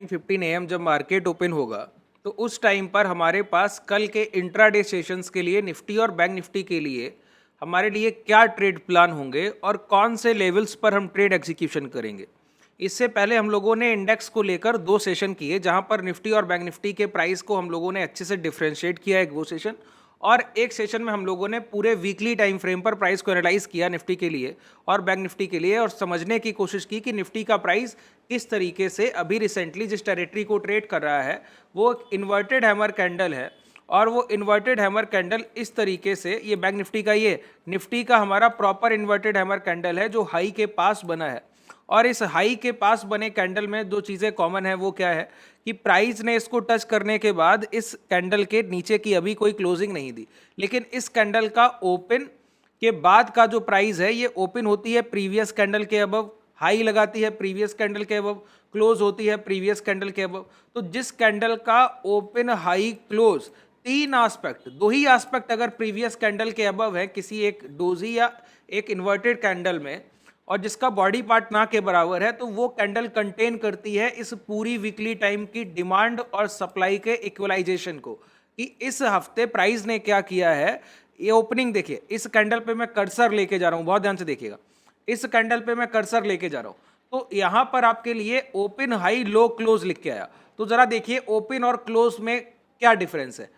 15 AM जब market open होगा तो उस टाइम पर हमारे पास कल के इंट्राडे सेशंस के लिए निफ्टी और बैंक निफ्टी के लिए हमारे लिए क्या ट्रेड प्लान होंगे और कौन से लेवल्स पर हम ट्रेड एग्जीक्यूशन करेंगे। इससे पहले हम लोगों ने इंडेक्स को लेकर 2 सेशन किए जहां पर निफ्टी और बैंक निफ्टी के प्राइस को हम लोगों ने अच्छे से डिफ्रेंशिएट किया, एक वो सेशन। और एक सेशन में हम लोगों ने पूरे वीकली टाइम फ्रेम पर प्राइस को एनालाइज किया निफ्टी के लिए और बैंक निफ्टी के लिए, और समझने की कोशिश की कि निफ्टी का प्राइस किस तरीके से अभी रिसेंटली जिस टेरिटरी को ट्रेड कर रहा है वो एक इन्वर्टेड हैमर कैंडल है। और वो इन्वर्टेड हैमर कैंडल इस तरीके से, ये बैंक निफ्टी का, ये निफ्टी का हमारा प्रॉपर इन्वर्टेड हैमर कैंडल है जो हाई के पास बना है। और इस हाई के पास बने कैंडल में दो चीज़ें कॉमन है, वो क्या है कि प्राइस ने इसको टच करने के बाद इस कैंडल के नीचे की अभी कोई क्लोजिंग नहीं दी, लेकिन इस कैंडल का ओपन के बाद का जो प्राइस है ये ओपन होती है प्रीवियस कैंडल के अबव, हाई लगाती है प्रीवियस कैंडल के अबव, क्लोज होती है प्रीवियस कैंडल के अबव। तो जिस कैंडल का ओपन हाई क्लोज, तीन एस्पेक्ट, दो ही एस्पेक्ट अगर प्रीवियस कैंडल के अबव है किसी एक डोजी या एक इन्वर्टेड कैंडल में, और जिसका बॉडी पार्ट ना के बराबर है, तो वो कैंडल कंटेन करती है इस पूरी वीकली टाइम की डिमांड और सप्लाई के इक्वलाइजेशन को। कि इस हफ्ते प्राइस ने क्या किया है, ये ओपनिंग देखिए, इस कैंडल पे मैं कर्सर लेके जा रहा हूं, बहुत ध्यान से देखिएगा, इस कैंडल पे मैं कर्सर लेके जा रहा हूं, तो यहां पर आपके लिए ओपन हाई लो क्लोज लिख के आया। तो जरा देखिए ओपन और क्लोज में क्या डिफरेंस है।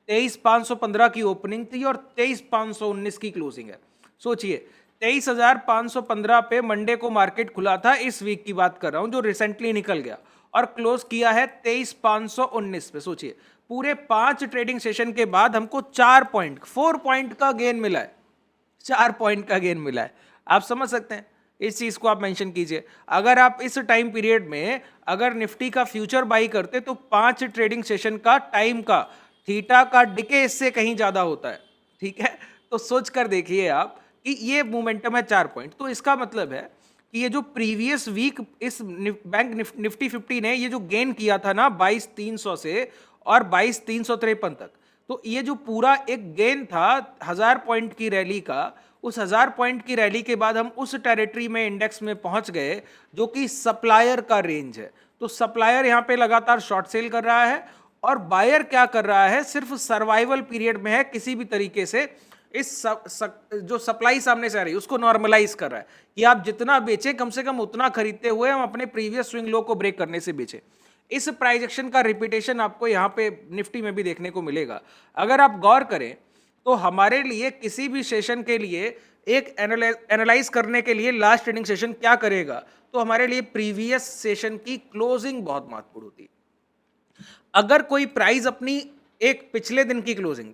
23,515 की ओपनिंग थी और 23,519 की क्लोजिंग है। सोचिए 23,515 पे मंडे को मार्केट खुला था, इस वीक की बात कर रहा हूं जो रिसेंटली निकल गया, और क्लोज किया है 23,519 पे। सोचिए पूरे 5 ट्रेडिंग सेशन के बाद हमको 4 पॉइंट का गेन मिला है, 4 पॉइंट का गेन मिला है। आप समझ सकते हैं, इस चीज को आप मेंशन कीजिए। अगर आप इस टाइम पीरियड में अगर निफ्टी का फ्यूचर बाई करते तो 5 ट्रेडिंग सेशन का टाइम का थीटा का डिके इससे कहीं ज्यादा होता है, ठीक है। तो सोच कर देखिए आप कि ये मोमेंटम है 4 पॉइंट, तो इसका मतलब है कि ये जो प्रीवियस वीक इस बैंक निफ्टी 50 ने ये जो गेन किया था ना 22,300 से और 22,353 तक, तो ये जो पूरा एक गेन था 1000 पॉइंट की रैली का, उस 1000 पॉइंट की रैली के बाद हम उस टेरिटरी में इंडेक्स में पहुंच गए जो कि सप्लायर का रेंज है। तो सप्लायर यहां पे लगातार शॉर्ट सेल कर रहा है और बायर क्या कर रहा है, सिर्फ सर्वाइवल पीरियड में है, किसी भी तरीके से इस जो सप्लाई सामने से आ रही है उसको नॉर्मलाइज कर रहा है कि आप जितना बेचें कम से कम उतना खरीदते हुए हम अपने प्रीवियस स्विंग लो को ब्रेक करने से बेचें। इस प्राइस एक्शन का रिपीटेशन आपको यहाँ पे निफ्टी में भी देखने को मिलेगा। अगर आप गौर करें तो हमारे लिए किसी भी सेशन के लिए एक एनालाइज करने के लिए लास्ट ट्रेडिंग सेशन क्या करेगा, तो हमारे लिए प्रीवियस सेशन की क्लोजिंग बहुत महत्वपूर्ण होती है। अगर कोई प्राइस अपनी एक पिछले दिन की क्लोजिंग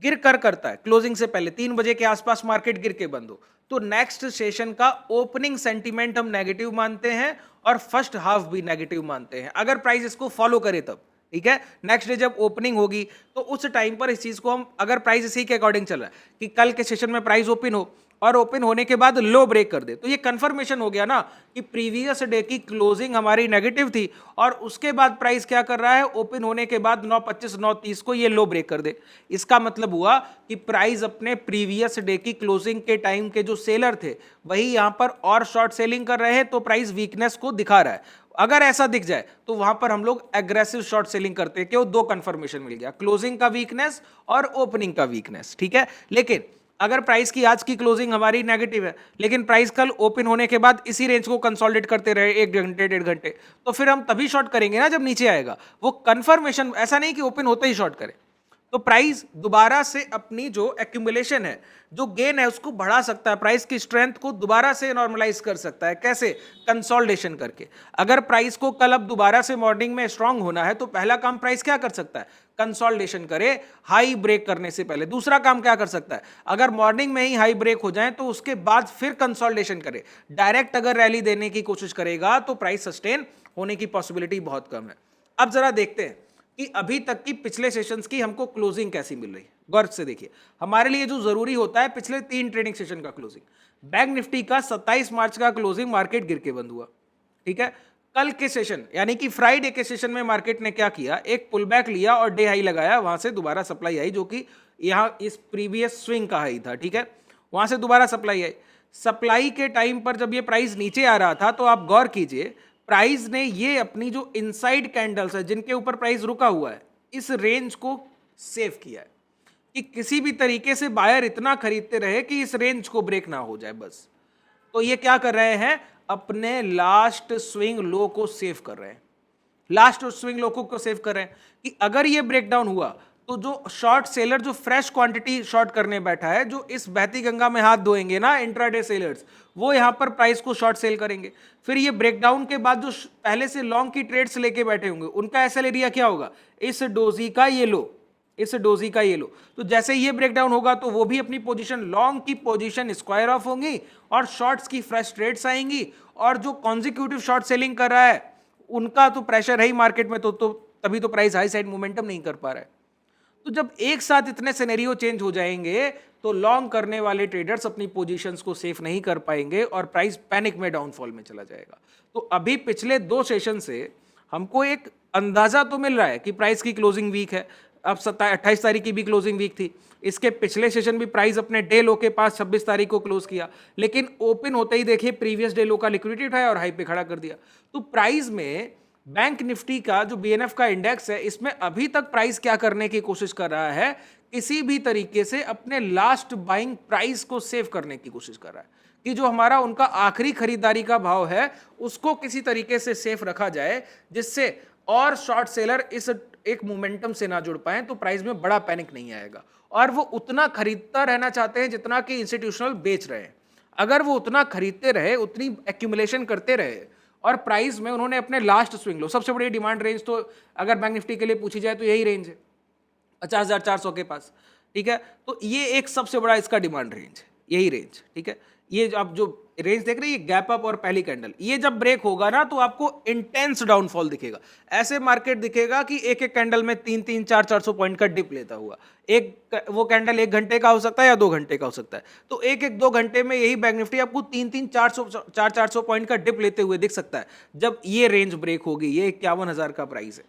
गिर कर करता है, क्लोजिंग से पहले 3 बजे के आसपास मार्केट गिर के बंद हो, तो नेक्स्ट सेशन का ओपनिंग सेंटीमेंट हम नेगेटिव मानते हैं और फर्स्ट हाफ भी नेगेटिव मानते हैं, अगर प्राइस इसको फॉलो करे तब, ठीक है। नेक्स्ट डे जब ओपनिंग होगी तो उस टाइम पर इस चीज को हम, अगर प्राइस इसी के अकॉर्डिंग चल रहा है कि कल के सेशन में प्राइस ओपन हो और ओपन होने के बाद लो ब्रेक कर दे, तो ये कंफर्मेशन हो गया ना कि प्रीवियस डे की क्लोजिंग हमारी नेगेटिव थी और उसके बाद प्राइस क्या कर रहा है, ओपन होने के बाद 9:25 9:30 को ये लो ब्रेक कर दे। इसका मतलब हुआ कि प्राइस अपने प्रीवियस डे की क्लोजिंग के टाइम के जो सेलर थे वही यहां पर और शॉर्ट सेलिंग कर रहे हैं, तो प्राइस वीकनेस को दिखा रहा है। अगर ऐसा दिख जाए तो वहां पर हम लोग एग्रेसिव शॉर्ट सेलिंग करते हैं, क्यों, 2 कंफर्मेशन मिल गया, क्लोजिंग का वीकनेस और ओपनिंग का वीकनेस, ठीक है। लेकिन अगर प्राइस की आज की क्लोजिंग हमारी नेगेटिव है लेकिन प्राइस कल ओपन होने के बाद इसी रेंज को कंसोलिडेट करते रहे 1 घंटे 1.5 घंटे, तो फिर हम तभी शॉर्ट करेंगे ना जब नीचे आएगा। वो कंफर्मेशन, ऐसा नहीं कि ओपन होते ही शॉर्ट करें। तो प्राइस दोबारा से अपनी जो एक्यूमुलेशन है, जो गेन है, उसको बढ़ा सकता है, प्राइस की स्ट्रेंथ को दोबारा से नॉर्मलाइज कर सकता है। कैसे, कंसोलिडेशन करके। अगर प्राइस को कल अब दोबारा से मॉर्निंग में स्ट्रांग होना है तो पहला काम प्राइस क्या कर सकता है, कंसोलिडेशन करे हाई ब्रेक करने से पहले। दूसरा काम क्या कर सकता है, अगर मॉर्निंग में ही हाई ब्रेक हो जाए तो उसके बाद फिर कंसोलिडेशन करे। डायरेक्ट अगर रैली देने की कोशिश करेगा तो प्राइस सस्टेन होने की पॉसिबिलिटी बहुत कम है। अब जरा देखते हैं कि अभी तक की पिछले सेशंस की हमको क्लोजिंग कैसी मिल रही है। गौर से देखिए, हमारे लिए जो जरूरी होता है पिछले 3 ट्रेडिंग सेशन का क्लोजिंग। बैंक निफ्टी का 27 मार्च का क्लोजिंग मार्केट गिर के बंद हुआ, ठीक है। कल के सेशन यानी कि फ्राइडे के सेशन में मार्केट ने क्या किया, एक पुल बैक लिया और डे हाई लगाया, वहां से दोबारा सप्लाई आई जो कि यहां इस प्रीवियस स्विंग का हाई था, ठीक है। वहां से दोबारा सप्लाई आई। सप्लाई के टाइम पर जब ये प्राइस नीचे आ रहा था तो आप गौर कीजिए प्राइस ने ये अपनी जो इनसाइड कैंडल्स है जिनके ऊपर प्राइस रुका हुआ है, इस रेंज को सेव किया है कि किसी भी तरीके से बायर इतना खरीदते रहे कि इस रेंज को ब्रेक ना हो जाए बस। तो ये क्या कर रहे हैं, अपने लास्ट स्विंग लो को सेव कर रहे हैं, लास्ट स्विंग लो को सेव कर रहे हैं कि अगर ये ब्रेकडाउन हुआ तो जो शॉर्ट सेलर जो फ्रेश क्वांटिटी शॉर्ट करने बैठा है, जो इस बहती गंगा में हाथ धोएंगे ना इंट्राडे सेलर्स, वो यहां पर प्राइस को शॉर्ट सेल करेंगे। फिर ये ब्रेकडाउन के बाद जो पहले से लॉन्ग की ट्रेड्स लेके बैठे होंगे उनका एसएल एरिया क्या होगा, इस डोजी का ये लो, इस डोजी का ये लो। तो जैसे ये ब्रेकडाउन होगा तो वो भी अपनी पोजीशन लॉन्ग की पोजीशन स्क्वायर ऑफ होंगी और शॉर्ट्स की फ्रेश ट्रेड्स आएंगी, और जो कॉन्जिक्यूटिव शॉर्ट सेलिंग कर रहा है उनका तो प्रेशर है ही मार्केट में, तो तभी तो प्राइस हाई साइड मोमेंटम नहीं कर पा रहा है। तो जब एक साथ इतने सिनेरियो चेंज हो जाएंगे तो लॉन्ग करने वाले ट्रेडर्स अपनी पोजीशंस को सेफ नहीं कर पाएंगे और प्राइस पैनिक में डाउनफॉल में चला जाएगा। तो अभी पिछले 2 सेशन से हमको एक अंदाजा तो मिल रहा है कि प्राइस की क्लोजिंग वीक है। अब 28 तारीख की भी क्लोजिंग वीक थी, इसके पिछले सेशन भी प्राइस अपने डे लो के पास 26 तारीख को क्लोज किया, लेकिन ओपन होते ही देखिए प्रीवियस डे लो का लिक्विडिटी उठाया और हाई पे खड़ा कर दिया। तो प्राइस में बैंक निफ्टी का जो बीएनएफ का इंडेक्स है, इसमें अभी तक प्राइस क्या करने की कोशिश कर रहा है, किसी भी तरीके से अपने लास्ट बाइंग प्राइस को सेव करने की कोशिश कर रहा है कि जो हमारा उनका आखिरी खरीदारी का भाव है उसको किसी तरीके से सेफ रखा जाए, जिससे और शॉर्ट सेलर इस एक मोमेंटम से ना जुड़ पाए तो प्राइस में बड़ा पैनिक नहीं आएगा। और वो उतना खरीदता रहना चाहते हैं जितना कि इंस्टीट्यूशनल बेच रहे हैं। अगर वो उतना खरीदते रहे, उतनी एक्यूमुलेशन करते रहे और प्राइस में उन्होंने अपने लास्ट स्विंग लो, सबसे बड़ी डिमांड रेंज तो अगर बैंक निफ्टी के लिए पूछी जाए तो यही रेंज है 50,400 के पास, ठीक है। तो ये एक सबसे बड़ा इसका डिमांड रेंज है, यही रेंज, ठीक है। ये आप जो रेंज देख रहे हैं, ये गैप अप और पहली कैंडल, ये जब ब्रेक होगा ना तो आपको इंटेंस डाउनफॉल दिखेगा। ऐसे मार्केट दिखेगा कि एक एक कैंडल में 300, 400 पॉइंट का डिप लेता हुआ। एक वो कैंडल 1 घंटे का हो सकता है या 2 घंटे का हो सकता है, तो एक 2 घंटे में यही बैंक निफ्टी आपको 300, 400 पॉइंट का डिप लेते हुए दिख सकता है जब ये रेंज ब्रेक होगी। ये 51,000 का प्राइस है,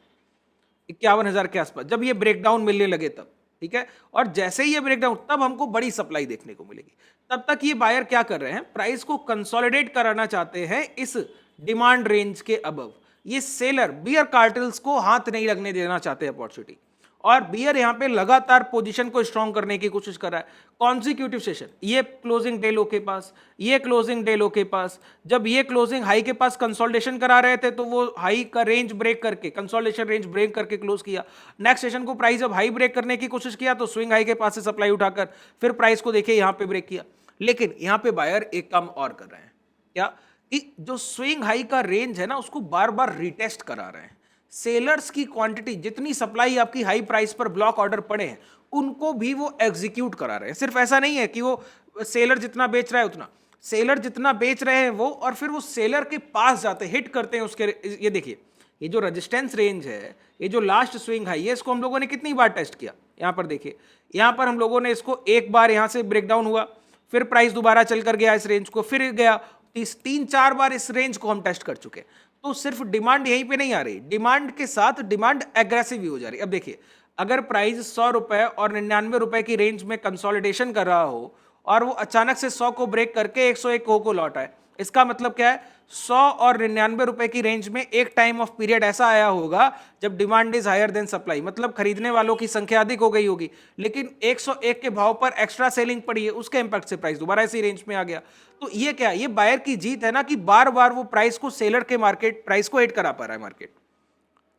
51,000 के आसपास जब ये ब्रेकडाउन मिलने लगे तब, ठीक है। और जैसे ही ये ब्रेकडाउन, तब हमको बड़ी सप्लाई देखने को मिलेगी। तब तक ये बायर क्या कर रहे हैं, प्राइस को कंसोलिडेट कराना चाहते हैं इस डिमांड रेंज के अबव। ये सेलर बियर कार्टेल्स को हाथ नहीं लगने देना चाहते अपॉर्चुनिटी, और बियर यहां पे लगातार पोजीशन को स्ट्रॉन्ग करने की कोशिश कर रहा है। कॉन्जिक्यूटिव सेशन, ये क्लोजिंग डे लो के पास, ये क्लोजिंग डे लो के पास, जब ये क्लोजिंग हाई के पास कंसोलिडेशन करा रहे थे तो वो हाई का रेंज ब्रेक करके, कंसोलिडेशन रेंज ब्रेक करके क्लोज किया। नेक्स्ट सेशन को प्राइस जब हाई ब्रेक करने की कोशिश किया तो स्विंग हाई के पास से सप्लाई उठाकर फिर प्राइस को देखिए यहां पे ब्रेक किया। लेकिन यहां पे बायर एक काम और कर रहे हैं, क्या कि जो स्विंग हाई का रेंज है ना उसको बार बार रिटेस्ट करा रहे हैं। सेलर्स की क्वांटिटी, जितनी सप्लाई आपकी हाई प्राइस पर ब्लॉक ऑर्डर पड़े हैं उनको भी वो एग्जीक्यूट करा रहे हैं। सिर्फ ऐसा नहीं है कि वो सेलर जितना बेच रहा है उतना, सेलर जितना बेच रहे हैं वो, और फिर वो सेलर के पास जाते हिट करते हैं उसके। ये देखिए, ये जो रेजिस्टेंस रेंज है, ये जो लास्ट स्विंग हाई है, इसको हम लोगों ने कितनी बार टेस्ट किया। यहां पर देखिए, यहां पर हम लोगों ने इसको एक बार यहां से ब्रेकडाउन हुआ, फिर प्राइस दोबारा चलकर गया इस रेंज को, फिर गया 3-4 बार इस रेंज को हम टेस्ट कर चुके हैं। तो सिर्फ डिमांड यहीं पे नहीं आ रही, डिमांड के साथ डिमांड एग्रेसिव भी हो जा रही। अब देखिए, अगर प्राइस 100 रुपए और 99 रुपए की रेंज में कंसोलिडेशन कर रहा हो और वो अचानक से 100 को ब्रेक करके 101 को लौटा है, इसका मतलब क्या है, 100 और 99 रुपए की रेंज में एक टाइम ऑफ पीरियड ऐसा आया होगा जब demand is higher than supply, मतलब खरीदने वालों की संख्या अधिक हो गई होगी, लेकिन 101 के भाव पर एक्स्ट्रा सेलिंग पड़ी है, उसके इंपैक्ट से प्राइस दोबारा इसी रेंज में आ गया। तो ये क्या, ये बायर की जीत है ना कि बार बार वो प्राइस को सेलर के मार्केट प्राइस को हिट करा पा रहा है मार्केट।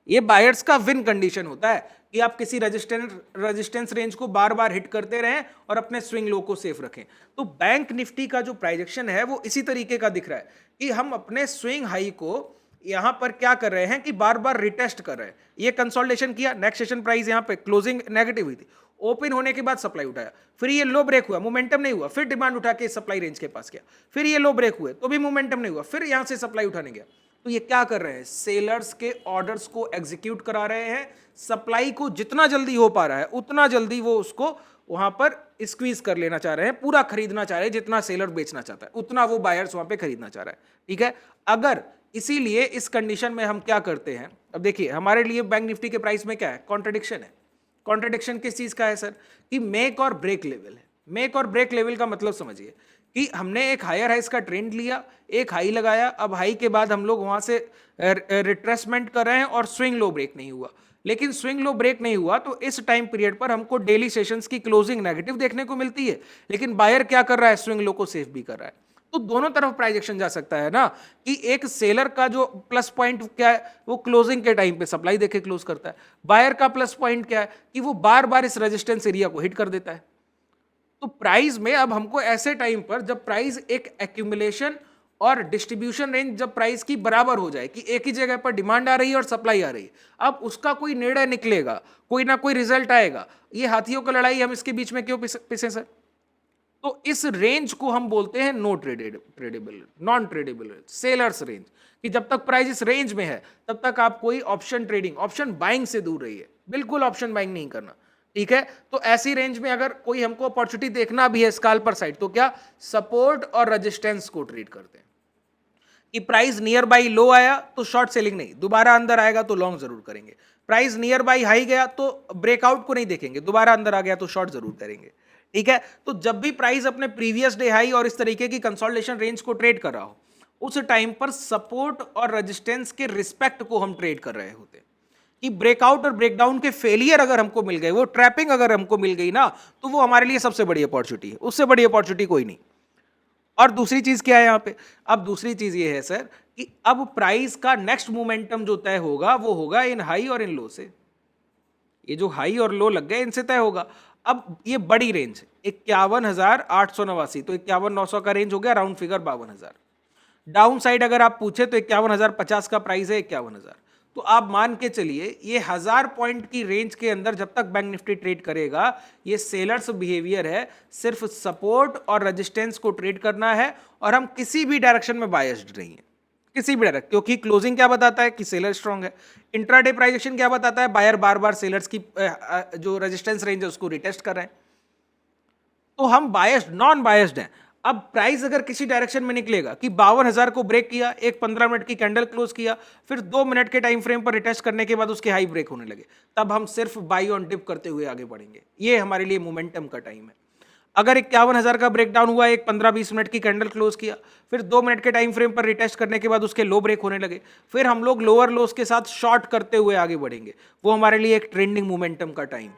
ये बायर्स का विन कंडीशन होता है कि आप किसी रेजिस्टेंस रेंज को बार बार हिट करते रहें और अपने स्विंग लो को सेफ रखें। तो बैंक निफ्टी का जो प्राइजेक्शन है वो इसी तरीके का दिख रहा है कि हम अपने स्विंग हाई को यहां पर क्या कर रहे हैं कि बार बार रिटेस्ट कर रहे हैं। ये कंसोलिडेशन किया, नेक्स्ट सेशन प्राइस यहां पे क्लोजिंग नेगेटिव हुई थी, ओपन होने के बाद सप्लाई उठाया, फिर ये लो ब्रेक हुआ, मोमेंटम नहीं हुआ, फिर डिमांड उठा के सप्लाई रेंज के पास गया, फिर ये लो ब्रेक हुए तो भी मोमेंटम नहीं हुआ, फिर यहां से सप्लाई उठाने गया। तो ये क्या कर रहे हैं, सेलर्स के ऑर्डर्स को एग्जीक्यूट करा रहे हैं। सप्लाई को जितना जल्दी हो पा रहा है उतना जल्दी वो उसको वहां पर स्क्वीज कर लेना चाह रहे हैं, पूरा खरीदना चाह रहे हैं, जितना सेलर बेचना चाहता है उतना वो बायर्स वहां पे खरीदना चाह रहा है, ठीक है। अगर इसीलिए इस कंडीशन में हम क्या करते हैं, अब देखिए हमारे लिए बैंक निफ्टी के प्राइस में क्या है, कॉन्ट्रडिक्शन है। कॉन्ट्रडिक्शन किस चीज का है सर, कि मेक और ब्रेक लेवल है। मेक और ब्रेक लेवल का मतलब समझिए कि हमने एक हायर हाइस का ट्रेंड लिया, एक हाई लगाया, अब हाई के बाद हम लोग वहां से रिट्रेसमेंट कर रहे हैं और स्विंग लो ब्रेक नहीं हुआ। लेकिन स्विंग लो ब्रेक नहीं हुआ तो इस टाइम पीरियड पर हमको डेली सेशंस की क्लोजिंग नेगेटिव देखने को मिलती है, लेकिन बायर क्या कर रहा है, स्विंग लो को सेफ भी कर रहा है। तो दोनों तरफ प्राइस एक्शन जा सकता है ना, कि एक सेलर का जो प्लस पॉइंट क्या है, वो क्लोजिंग के टाइम पे सप्लाई देके क्लोज करता है। बायर का प्लस पॉइंट क्या है कि वो बार बार इस रेजिस्टेंस एरिया को हिट कर देता है। तो प्राइस में अब हमको ऐसे टाइम पर जब प्राइस एक एक्यूमुलेशन और डिस्ट्रीब्यूशन रेंज जब प्राइस की बराबर हो जाए, कि एक ही जगह पर डिमांड आ रही है और सप्लाई आ रही है, अब उसका कोई निर्णय निकलेगा, कोई ना कोई रिजल्ट आएगा। ये हाथियों का लड़ाई, हम इसके बीच में क्यों पिसे सर? तो इस रेंज को हम बोलते हैं tradable non tradable sellers range, कि जब तक प्राइस इस रेंज में है तब तक आप कोई ऑप्शन ट्रेडिंग, ऑप्शन बाइंग से दूर रहिए, बिल्कुल ऑप्शन बाइंग नहीं करना, ठीक है। तो ऐसी रेंज में अगर कोई हमको अपॉर्चुनिटी देखना भी है स्कैल्पर साइड, तो क्या सपोर्ट और रेजिस्टेंस को ट्रेड करते हैं, कि प्राइस नियर बाई लो आया तो शॉर्ट सेलिंग नहीं, दोबारा अंदर आएगा तो लॉन्ग जरूर करेंगे। प्राइस नियर बाई हाई गया तो ब्रेकआउट को नहीं देखेंगे, दोबारा अंदर आ गया तो शॉर्ट जरूर करेंगे, ठीक है। तो जब भी प्राइस अपने प्रीवियस डे हाई और इस तरीके की कंसोलिडेशन रेंज को ट्रेड कर रहा हो, उस टाइम पर सपोर्ट और रेजिस्टेंस के रिस्पेक्ट को हम ट्रेड कर रहे होते हैं, कि ब्रेकआउट और ब्रेकडाउन के फेलियर अगर हमको मिल गए, वो ट्रैपिंग अगर हमको मिल गई ना, तो वो हमारे लिए सबसे बड़ी अपॉर्चुनिटी है, उससे बड़ी अपॉर्चुनिटी कोई नहीं। और दूसरी चीज क्या है यहां पे, अब दूसरी चीज ये है सर कि अब प्राइस का नेक्स्ट मोमेंटम जो तय होगा वो होगा इन हाई और इन लो से। ये जो हाई और लो लग गए इनसे तय होगा। अब ये बड़ी रेंज 51,889, तो 51,900 का रेंज हो गया, राउंड फिगर 52,000। डाउन साइड अगर आप पूछे तो 51,050 का प्राइस है, 51,000। तो आप मान के चलिए ये 1000 पॉइंट की रेंज के अंदर जब तक बैंक निफ्टी ट्रेड करेगा, ये सेलर्स बिहेवियर है, सिर्फ सपोर्ट और रेजिस्टेंस को ट्रेड करना है, और हम किसी भी डायरेक्शन में बायस्ड नहीं है, किसी भी डायरेक्ट, क्योंकि क्लोजिंग क्या बताता है कि सेलर स्ट्रांग है, इंट्राडे प्राइस एक्शन क्या बताता है, बायर बार बार सेलर्स की जो रेजिस्टेंस रेंज है उसको रिटेस्ट कर रहे हैं। तो हम बायस्ड नॉन बायस्ड हैं। अब प्राइस अगर किसी डायरेक्शन में निकलेगा कि 52,000 को ब्रेक किया, एक 15 मिनट की कैंडल क्लोज किया, फिर 2 मिनट के टाइम फ्रेम पर रिटेस्ट करने के बाद उसके हाई ब्रेक होने लगे, तब हम सिर्फ बाई ऑन डिप करते हुए आगे बढ़ेंगे। ये हमारे लिए मोमेंटम का टाइम है। अगर 51,000 का ब्रेकडाउन हुआ, एक 15-20 मिनट की कैंडल क्लोज किया, फिर 2 मिनट के टाइम फ्रेम पर रिटेस्ट करने के बाद उसके लो ब्रेक होने लगे, फिर हम लोग लोअर लोस के साथ शॉर्ट करते हुए आगे बढ़ेंगे, वो हमारे लिए एक ट्रेंडिंग मोमेंटम का टाइम।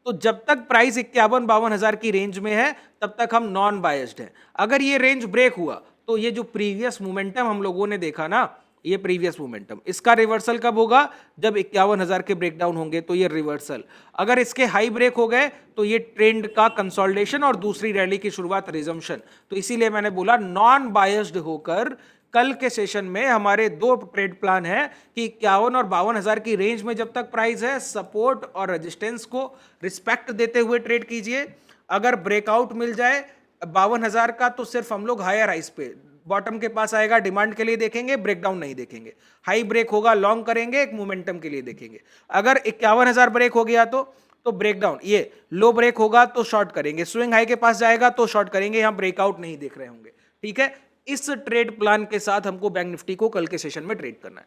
तो जब तक प्राइस 51-52,000 की रेंज में है तब तक हम नॉन बायस्ड हैं। अगर ये रेंज ब्रेक हुआ तो ये जो प्रीवियस मोमेंटम हम लोगों ने देखा ना, ये प्रीवियस मोमेंटम, इसका रिवर्सल कब होगा, जब 51,000 के ब्रेकडाउन होंगे, तो ये रिवर्सल। अगर इसके हाई ब्रेक हो गए तो ये ट्रेंड का कंसोलिडेशन और दूसरी रैली की शुरुआत, रिजम्पशन। तो इसीलिए मैंने बोला नॉन बायस्ड होकर कल के सेशन में हमारे दो ट्रेड प्लान है कि 51 और 52,000 की रेंज में जब तक प्राइस है, सपोर्ट और रेजिस्टेंस को रिस्पेक्ट देते हुए ट्रेड कीजिए। अगर ब्रेकआउट मिल जाए 52,000 का तो सिर्फ हम लोग हायर हाइस पे बॉटम के पास आएगा, डिमांड के लिए देखेंगे, ब्रेकडाउन नहीं देखेंगे। हाई ब्रेक होगा लॉन्ग करेंगे, एक मोमेंटम के लिए देखेंगे। अगर 51,000 ब्रेक हो गया तो ब्रेकडाउन, ये लो ब्रेक होगा तो शॉर्ट करेंगे, स्विंग हाई के पास जाएगा तो शॉर्ट करेंगे, यहां ब्रेकआउट नहीं देख रहे होंगे, ठीक है। इस ट्रेड प्लान के साथ हमको बैंक निफ्टी को कल के सेशन में ट्रेड करना है।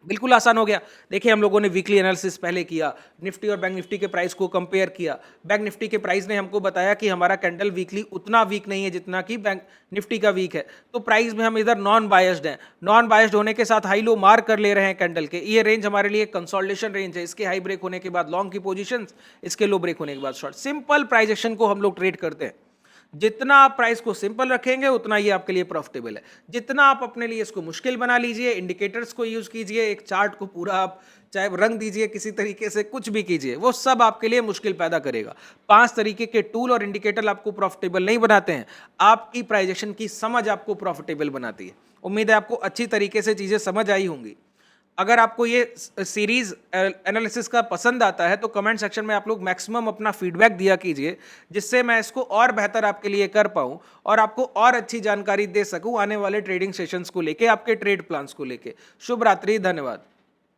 बिल्कुल आसान हो गया। देखिए हम लोगों ने वीकली एनालिसिस पहले किया, निफ्टी और बैंक निफ्टी के प्राइस को कंपेयर किया। बैंक निफ्टी के प्राइस ने हमको बताया कि हमारा कैंडल वीकली उतना वीक नहीं है जितना कि बैंक निफ्टी का वीक है, तो प्राइस में हम इधर नॉन बायस्ड हैं। नॉन बायस्ड होने के साथ हाई लो मार कर ले रहे हैं कैंडल के। ये रेंज हमारे लिए कंसोलिडेशन रेंज है, इसके हाई ब्रेक होने के बाद लॉन्ग की पोजीशंस, इसके लो ब्रेक होने के बाद शॉर्ट। सिंपल प्राइस एक्शन को हम लोग ट्रेड करते हैं। जितना आप प्राइस को सिंपल रखेंगे उतना ये आपके लिए प्रॉफिटेबल है। जितना आप अपने लिए इसको मुश्किल बना लीजिए, इंडिकेटर्स को यूज कीजिए, एक चार्ट को पूरा आप चाहे रंग दीजिए किसी तरीके से, कुछ भी कीजिए, वो सब आपके लिए मुश्किल पैदा करेगा। 5 तरीके के टूल और इंडिकेटर आपको प्रॉफिटेबल नहीं बनाते हैं, आपकी प्राइस एक्शन की समझ आपको प्रॉफिटेबल बनाती है। उम्मीद है आपको अच्छी तरीके से चीजें समझ आई होंगी। अगर आपको ये सीरीज एनालिसिस का पसंद आता है तो कमेंट सेक्शन में आप लोग मैक्सिमम अपना फीडबैक दिया कीजिए, जिससे मैं इसको और बेहतर आपके लिए कर पाऊँ और आपको और अच्छी जानकारी दे सकूँ आने वाले ट्रेडिंग सेशंस को लेके, आपके ट्रेड प्लान्स को लेके। शुभ रात्रि, धन्यवाद।